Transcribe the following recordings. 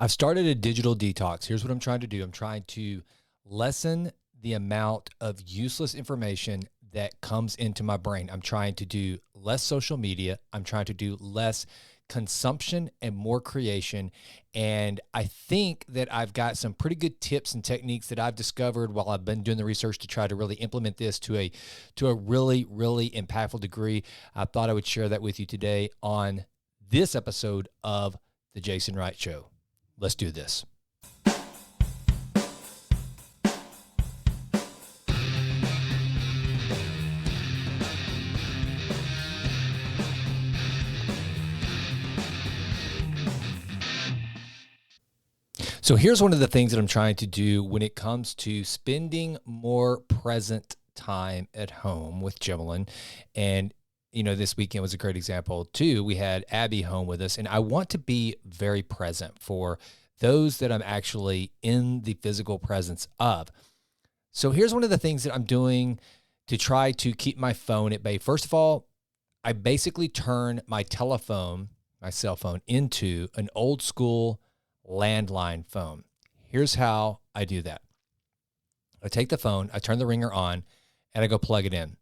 I've started a digital detox. Here's what I'm trying to do. I'm trying to lessen the amount of useless information that comes into my brain. I'm trying to do less social media. I'm trying to do less consumption and more creation. And I think that I've got some pretty good tips and techniques that I've discovered while I've been doing the research to try to really implement this to a really, really impactful degree. I thought I would share that with you today on this episode of The Jason Wright Show. Let's do this. So here's one of the things that I'm trying to do when it comes to spending more present time at home with Jimmelin. And, this weekend was a great example too. We had Abby home with us, and I want to be very present for those that I'm actually in the physical presence of. So here's one of the things that I'm doing to try to keep my phone at bay. First of all, I basically turn my cell phone, into an old school landline phone. Here's how I do that. I take the phone, I turn the ringer on, and I go plug it in.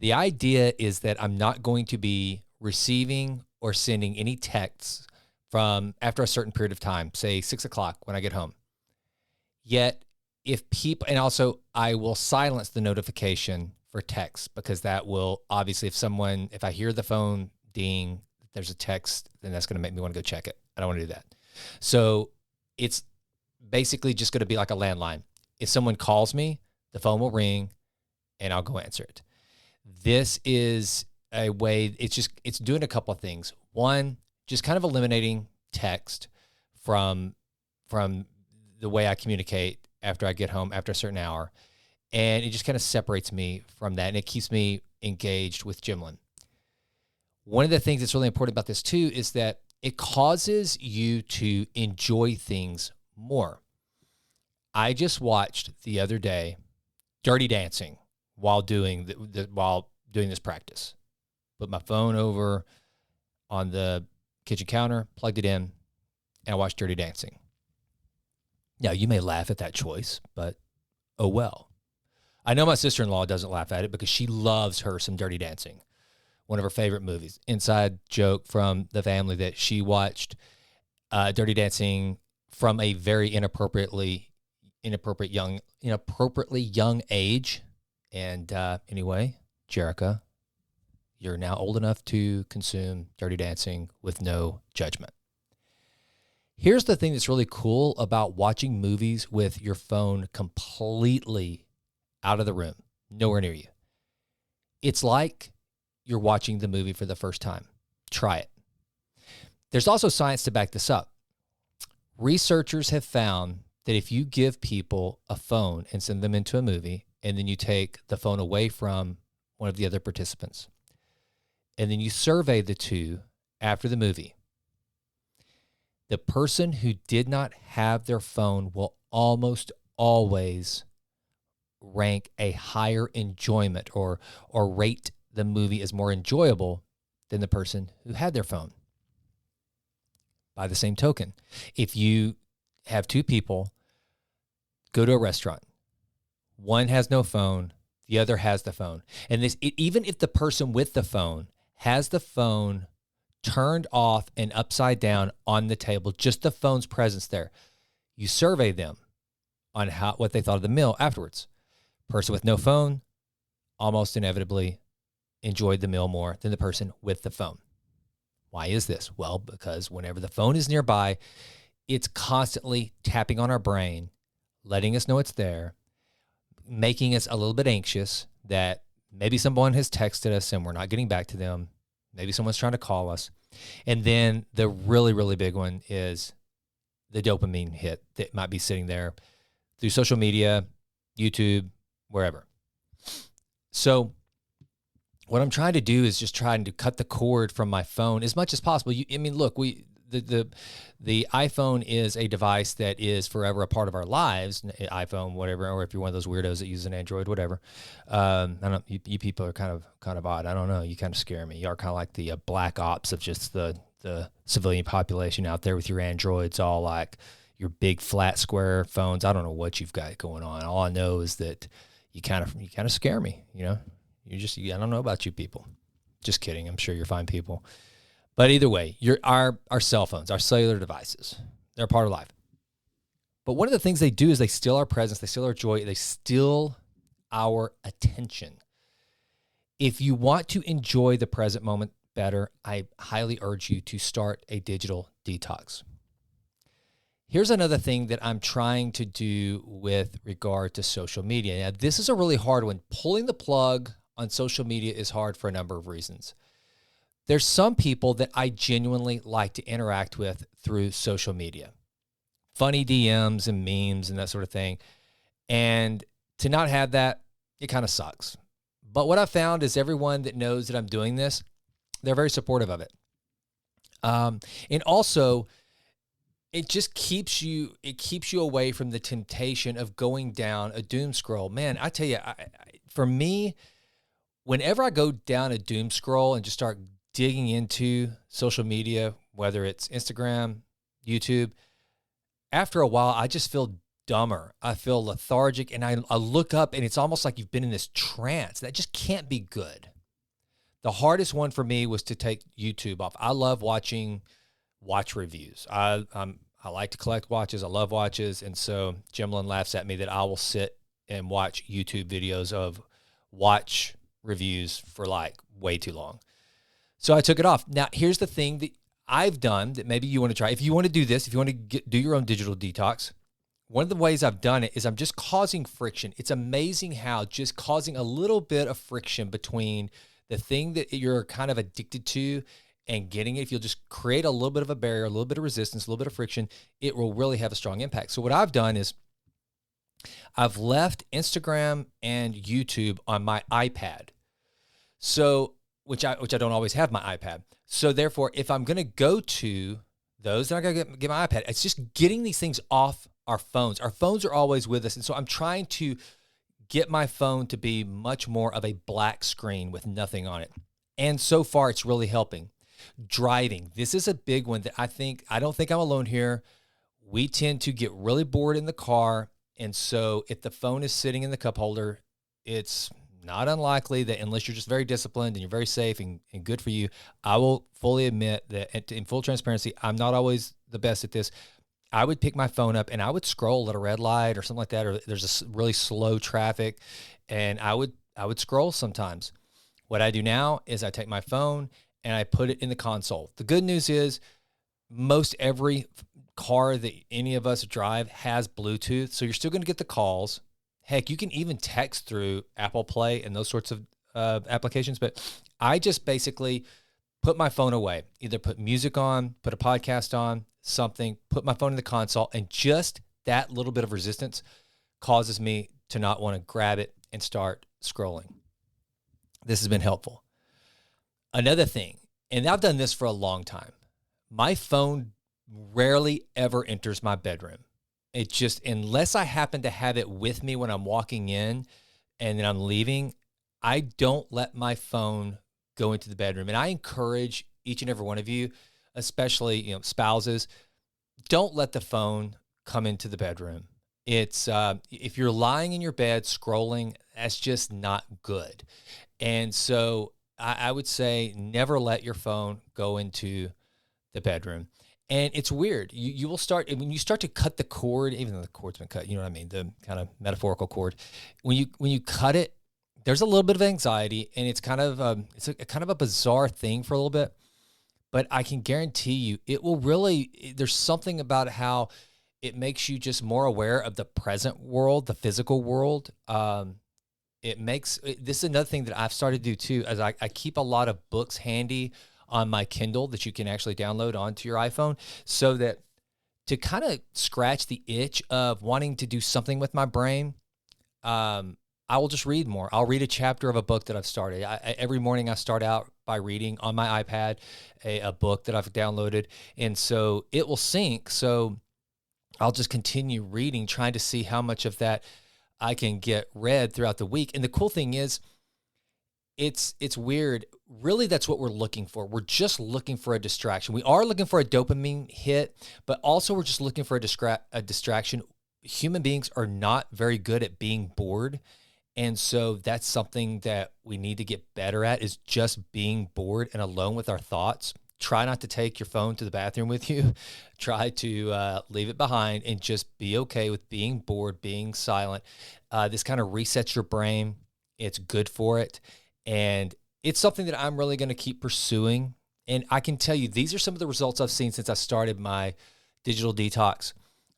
The idea is that I'm not going to be receiving or sending any texts from after a certain period of time, say 6 o'clock when I get home. Yet and also I will silence the notification for texts, because that will obviously, if I hear the phone ding, there's a text, then that's going to make me want to go check it. I don't want to do that. So it's basically just going to be like a landline. If someone calls me, the phone will ring and I'll go answer it. This is a way, it's doing a couple of things. One, just kind of eliminating text from the way I communicate after I get home after a certain hour. And it just kind of separates me from that, and it keeps me engaged with Jimmelin. One of the things that's really important about this too is that it causes you to enjoy things more. I just watched the other day Dirty Dancing while doing this practice. Put my phone over on the kitchen counter, plugged it in, and I watched Dirty Dancing. Now, you may laugh at that choice, but oh well. I know my sister-in-law doesn't laugh at it because she loves her some Dirty Dancing. One of her favorite movies. Inside joke from the family that she watched Dirty Dancing from a very inappropriately young age. And anyway, Jerica, you're now old enough to consume Dirty Dancing with no judgment. Here's the thing that's really cool about watching movies with your phone completely out of the room, nowhere near you. It's like you're watching the movie for the first time. Try it. There's also science to back this up. Researchers have found that if you give people a phone and send them into a movie, and then you take the phone away from one of the other participants, and then you survey the two after the movie, the person who did not have their phone will almost always rank a higher enjoyment or rate the movie as more enjoyable than the person who had their phone. By the same token, if you have two people go to a restaurant, one has no phone, the other has the phone, and even if the person with the phone has the phone turned off and upside down on the table, just the phone's presence there, you survey them on what they thought of the meal afterwards. Person with no phone almost inevitably enjoyed the meal more than the person with the phone. Why is this? Well, because whenever the phone is nearby, it's constantly tapping on our brain, letting us know it's there, making us a little bit anxious that maybe someone has texted us and we're not getting back to them. Maybe someone's trying to call us. And then the really, really big one is the dopamine hit that might be sitting there through social media, YouTube, wherever. So what I'm trying to do is just trying to cut the cord from my phone as much as possible. Look, the iPhone is a device that is forever a part of our lives. iPhone, whatever, or if you're one of those weirdos that use an Android, whatever. I don't. You people are kind of odd. I don't know. You kind of scare me. You are kind of like the black ops of just the the civilian population out there with your Androids, all like your big flat square phones. I don't know what you've got going on. All I know is that you kind of scare me. I don't know about you people. Just kidding. I'm sure you're fine people. But either way, our cell phones, our cellular devices, they're a part of life. But one of the things they do is they steal our presence, they steal our joy, they steal our attention. If you want to enjoy the present moment better, I highly urge you to start a digital detox. Here's another thing that I'm trying to do with regard to social media. Now, this is a really hard one. Pulling the plug on social media is hard for a number of reasons. There's some people that I genuinely like to interact with through social media. Funny DMs and memes and that sort of thing. And to not have that, it kind of sucks. But what I found is everyone that knows that I'm doing this, they're very supportive of it. And also, it just keeps you away from the temptation of going down a doom scroll. Man, I tell you, for me, whenever I go down a doom scroll and just start digging into social media, whether it's Instagram, YouTube, after a while, I just feel dumber. I feel lethargic, and I look up, and it's almost like you've been in this trance. That just can't be good. The hardest one for me was to take YouTube off. I love watching watch reviews. I like to collect watches. I love watches, and so Jimlin laughs at me that I will sit and watch YouTube videos of watch reviews for like way too long. So I took it off. Now, here's the thing that I've done that maybe you want to try. If you want to do this, if you want to do your own digital detox, one of the ways I've done it is I'm just causing friction. It's amazing how just causing a little bit of friction between the thing that you're kind of addicted to and getting it. If you'll just create a little bit of a barrier, a little bit of resistance, a little bit of friction, it will really have a strong impact. So what I've done is I've left Instagram and YouTube on my iPad. So, which I don't always have my iPad. So therefore, if I'm going to go to those, then I got to get my iPad. It's just getting these things off our phones. Our phones are always with us. And so I'm trying to get my phone to be much more of a black screen with nothing on it. And so far, it's really helping. Driving. This is a big one that I don't think I'm alone here. We tend to get really bored in the car. And so if the phone is sitting in the cup holder, it's not unlikely that unless you're just very disciplined and you're very safe and good for you, I will fully admit that in full transparency, I'm not always the best at this. I would pick my phone up and I would scroll at a red light or something like that, or there's a really slow traffic, and I would scroll sometimes. What I do now is I take my phone and I put it in the console. The good news is most every car that any of us drive has Bluetooth, so you're still going to get the calls. Heck, you can even text through Apple Play and those sorts of applications, but I just basically put my phone away, either put music on, put a podcast on, something, put my phone in the console, and just that little bit of resistance causes me to not want to grab it and start scrolling. This has been helpful. Another thing, and I've done this for a long time, my phone rarely ever enters my bedroom. It just, unless I happen to have it with me when I'm walking in and then I'm leaving, I don't let my phone go into the bedroom. And I encourage each and every one of you, especially spouses, don't let the phone come into the bedroom. It's if you're lying in your bed scrolling, that's just not good. And so I would say never let your phone go into the bedroom. And it's weird. You will start, when you start to cut the cord, even though the cord's been cut, you know what I mean, the kind of metaphorical cord. When you cut it, there's a little bit of anxiety, and it's kind of a bizarre thing for a little bit. But I can guarantee you, it will really. There's something about how it makes you just more aware of the present world, the physical world. This is another thing that I've started to do too, as I keep a lot of books handy on my Kindle that you can actually download onto your iPhone, so that to kind of scratch the itch of wanting to do something with my brain, I will just read more. I'll read a chapter of a book that I've started. Every morning I start out by reading on my iPad a book that I've downloaded, and so it will sync. So I'll just continue reading, trying to see how much of that I can get read throughout the week. And the cool thing is, it's weird. Really, that's what we're looking for. We're just looking for a distraction. We are looking for a dopamine hit, but also we're just looking for a distraction. Human beings are not very good at being bored. And so that's something that we need to get better at, is just being bored and alone with our thoughts. Try not to take your phone to the bathroom with you. Try to leave it behind and just be okay with being bored, being silent. This kind of resets your brain. It's good for it. And it's something that I'm really going to keep pursuing. And I can tell you, these are some of the results I've seen since I started my digital detox.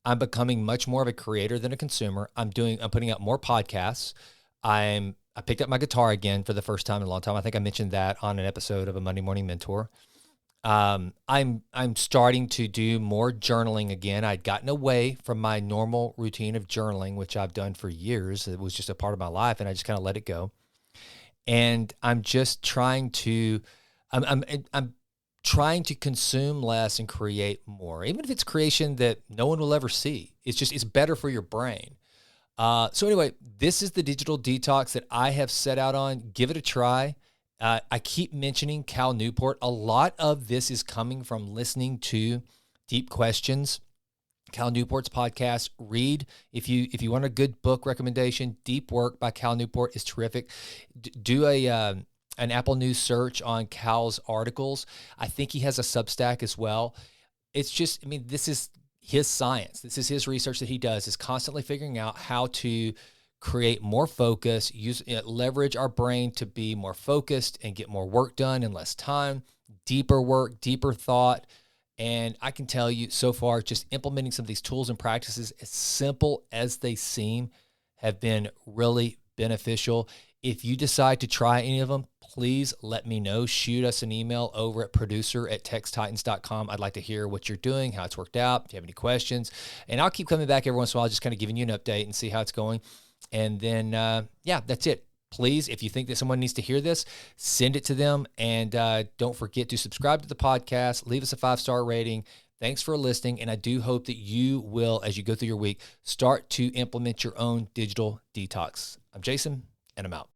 I'm becoming much more of a creator than a consumer. I'm putting out more podcasts. I picked up my guitar again for the first time in a long time. I think I mentioned that on an episode of a Monday Morning Mentor. I'm starting to do more journaling again. I'd gotten away from my normal routine of journaling, which I've done for years. It was just a part of my life, and I just kind of let it go. And I'm just trying to, I'm trying to consume less and create more, even if it's creation that no one will ever see. It's better for your brain. So anyway, this is the digital detox that I have set out on. Give it a try. I keep mentioning Cal Newport. A lot of this is coming from listening to Deep Questions, Cal Newport's podcast. Read, if you want a good book recommendation, Deep Work by Cal Newport is terrific. Do an Apple News search on Cal's articles. I think he has a Substack as well. It's just, I mean, this is his science. This is his research that he does, is constantly figuring out how to create more focus, leverage our brain to be more focused and get more work done in less time, deeper work, deeper thought. And I can tell you so far, just implementing some of these tools and practices, as simple as they seem, have been really beneficial. If you decide to try any of them, please let me know. Shoot us an email over at producer@textitans.com. I'd like to hear what you're doing, how it's worked out, if you have any questions. And I'll keep coming back every once in a while, just kind of giving you an update and see how it's going. And then, yeah, that's it. Please, if you think that someone needs to hear this, send it to them. And don't forget to subscribe to the podcast. Leave us a 5-star rating. Thanks for listening. And I do hope that you will, as you go through your week, start to implement your own digital detox. I'm Jason, and I'm out.